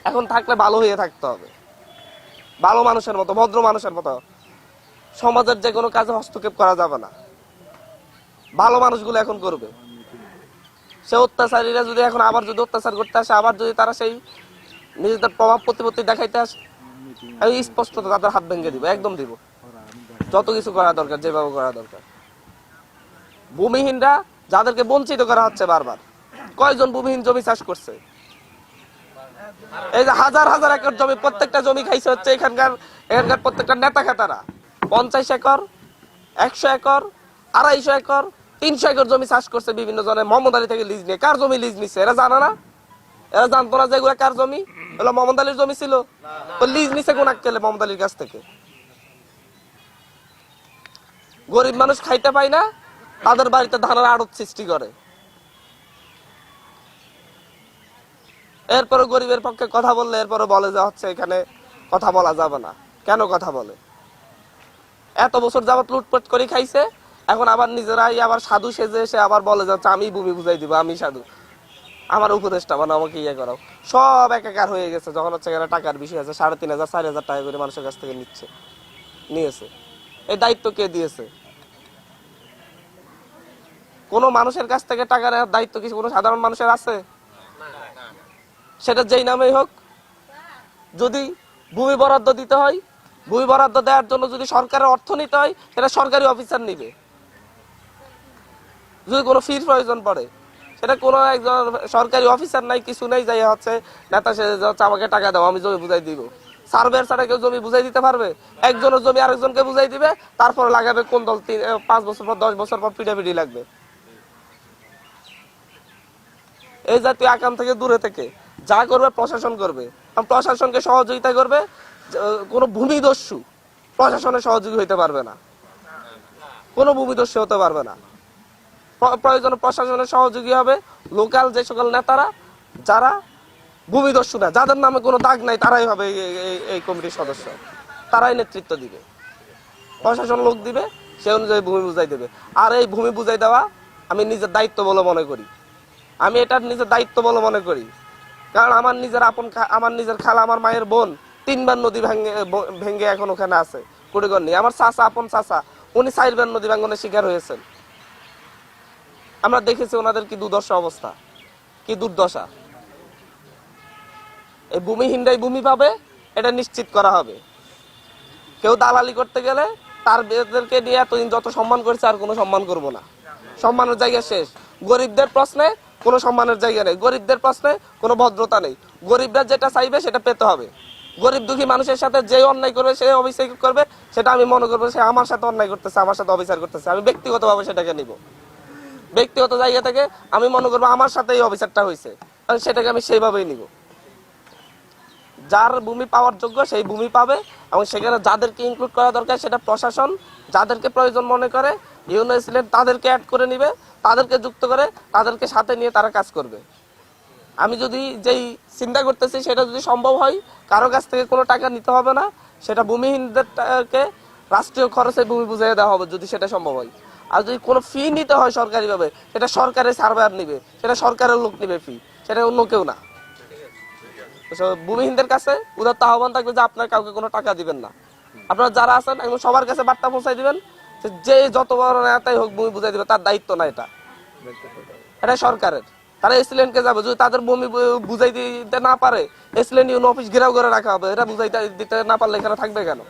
এখন থাকলে ভালো হয়ে থাকতে হবে, ভালো মানুষের মতো, ভদ্র মানুষের মতো। সমাজের যে কোনো কাজে হস্তক্ষেপ করা যাবে না, ভালো মানুষগুলো এখন করবে। সে অত্যাচারীরা যদি এখন আবার যদি অত্যাচার করতে আসে, আবার যদি তারা সেই নিজেদের প্রভাব প্রতিপত্তি দেখাইতে আসে, আমি স্পষ্ট তাদের হাত ভেঙে দিব, একদম দিব। যত কিছু করা দরকার, যেভাবে করা দরকার। ভূমিহীনরা যাদেরকে বঞ্চিত করা হচ্ছে বারবার, কয়জন ভূমিহীন জমি চাষ করছে? এই যে হাজার হাজার একর জমি, প্রত্যেকটা জমি খাইছে হচ্ছে এখানকার প্রত্যেকটা নেতা খেতারা। 50 একর, 100 একর, 250 একর, 300 একর জমি চাষ করছে বিভিন্ন জনের মোহাম্মদ আলী থেকে লিজ নিয়ে। কার জমি লিজ নিচ্ছে এরা জানে না? এরা জানতো না যে এগুলা কার জমি? এগুলো মোহাম্মদ আলীর জমি ছিল। তো লিজ নিছে কোন আক্কেলে মোহাম্মদ আলীর কাছ থেকে? গরিব মানুষ খাইতে পায় না, তাদের বাড়িতে ধানের আড়ত সৃষ্টি করে। এরপরে গরিবের পক্ষে কথা বললে এরপরে বলে যে হচ্ছে এখানে কথা বলা যাবে না। কেন কথা বলে? এত বছর যাবত লুটপাট করে খাইছে, এখন আবার নিজেরাই আবার সাধু সেজে এসে আবার বলে যাচ্ছে আমি ভূমি বুঝাই দিব, আমি সাধু, আমার উপদেশটা বানাও, আমাকে ইয়ে করাও। সব একাকার হয়ে গেছে যখন হচ্ছে এখানে টাকার বিষয় আছে। 3,500 4,000 টাকা করে মানুষের কাছ থেকে নিয়েছে। এই দায়িত্ব কে দিয়েছে? কোন মানুষের কাছ থেকে টাকা নেওয়ার দায়িত্ব কি কোনো সাধারণ মানুষের আছে? সেটা যেই নামেই হোক, যদি ভূমি বরাদ্দ দিতে হয়, ভূমি বরাদ্দ দেওয়ার জন্য যদি সরকারের অর্থ নিতে হয়, সেটা সরকারি অফিসার নিবে। যদি কোনো ফির প্রয়োজন পড়ে, সেটা কোনো একজন সরকারি অফিসার নাই, কিছু নেই, যাই হচ্ছে নেতা সে হচ্ছে আমাকে টাকা দাও আমি জমি বুঝাই দিব। সার্ভেয়ার ছাড়া কেউ জমি বুঝাই দিতে পারবে? একজনের জমি আরেকজনকে বুঝাই দিবে, তারপর লাগাবে কোন দল 5 বছর পর 10 বছর পর পিটাপিটি লাগবে। এই জাতীয় আকাম থেকে দূরে থেকে যা করবে প্রশাসন করবে। প্রশাসনকে সহযোগিতা করবে। কোনো ভূমিদস্যু প্রশাসনের সহযোগী হইতে পারবে না, কোনো ভূমিদস্যু হতে পারবে না। প্রয়োজনে প্রশাসনের সহযোগী হবে লোকাল যে সকল নেতারা, যারা ভূমিদস্যু না, যাদের নামে কোনো দাগ নাই, তারাই হবে এই কমিটির সদস্য, তারাই নেতৃত্ব দিবে। প্রশাসন লোক দিবে, সে অনুযায়ী ভূমি বুঝাই দেবে। আর এই ভূমি বুঝাই দেওয়া আমি নিজের দায়িত্ব বলে মনে করি। আমি এটা নিজের দায়িত্ব বলে মনে করি, কারণ আমার নিজের খালা, আমার মায়ের বোন 3 বার নদী ভেঙে এখন ওখানে আছে, কুড়িগড় নেই। আমার চাচা, আপন চাচা, উনি 4 বার নদী ভাঙ্গনের শিকার হয়েছেন। আমরা দেখেছি ওনাদের কি দুর্দশা অবস্থা, কি দুর্দশা। এই ভূমিহীনরাই ভূমি পাবে, এটা নিশ্চিত করা হবে। কেউ দালালি করতে গেলে তার বেদেরকে নিয়ে এতদিন যত সম্মান করেছে আর কোনো সম্মান করব না। সম্মানের জায়গা শেষ। গরিবদের প্রশ্নে কোনো সম্মানের জায়গা নেই, গরিবদের প্রশ্নে কোনো ভদ্রতা নেই। গরিবরা যেটা চাইবে সেটা পেতে হবে। গরিব দুঃখী মানুষের সাথে যে অন্যায় করবে, সে অবিচার করবে, সেটা আমি মনে করবো সে আমার সাথে অন্যায় করতেছে, আমার সাথে অবিচার করতেছে। আমি ব্যক্তিগতভাবে সেটাকে নিব, ব্যক্তিগত জায়গা থেকে আমি মনে করবো আমার সাথে এই অবিচারটা হয়েছে, সেটাকে আমি সেইভাবেই নিব। যার ভূমি পাওয়ার যোগ্য সেই ভূমি পাবে, এবং সেখানে যাদেরকে ইনক্লুড করা দরকার সেটা প্রশাসন, যাদেরকে প্রয়োজন মনে করে ইউনিয়ন সিলেট তাদেরকে অ্যাড করে নিবে, তাদেরকে যুক্ত করে তাদেরকে সাথে নিয়ে তারা কাজ করবে। আমি যদি যেই চিন্তা করতেছি সেটা যদি সম্ভব হয়, কারো কাছ থেকে কোনো টাকা নিতে হবে না, সেটা ভূমিহীনদেরকে রাষ্ট্রীয় খরচে ভূমি বুঝিয়ে দেওয়া হবে যদি সেটা সম্ভব হয়। আর যদি কোনো ফি নিতে হয় সরকারিভাবে, সেটা সরকারের সার্ভেয়ার নিবে, সেটা সরকারের লোক নিবে ফি, সেটা অন্য কেউ না। ভূমিহীনদের কাছে উদাত্ত আহ্বান থাকবে যে আপনার কাউকে কোনো টাকা দিবেন না। আপনারা যারা আছেন এখন সবার কাছে বার্তা পৌঁছাই দিবেন যে যত বড় নেতাই হোক ভূমি বুঝাই দিবে, তার দায়িত্ব না, এটা সরকারের। তারা এসিলেন্টকে যাবে, যদি তাদের ভূমি বুঝাই দিতে না পারে, এসিলেন্ট ইউনিয়ন অফিস ঘেরাও করে রাখা হবে। এটা বুঝাই দিতে না পারলে এখানে থাকবে কেন?